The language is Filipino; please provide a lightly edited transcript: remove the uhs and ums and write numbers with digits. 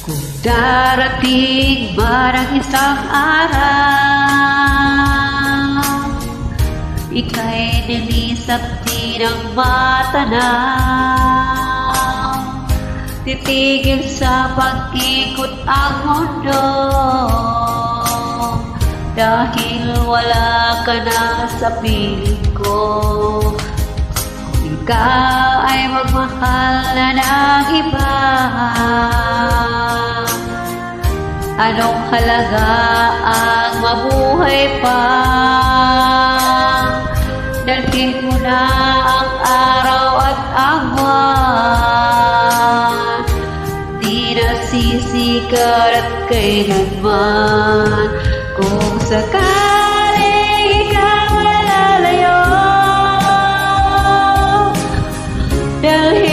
Kung darating man ang isang araw, ika'y nilisap din ang matanaw. Titigil sa pag-ikot ang mundo, dahil wala ka na sa piling ko. Kung ikaw ay magmahal na ng iba, anong halaga ang mabuhay pa? Dalhin mo na ang araw at ang buwan, di nasisikat at kailanman. Kung sakaling ikaw ay lalayo, dalhin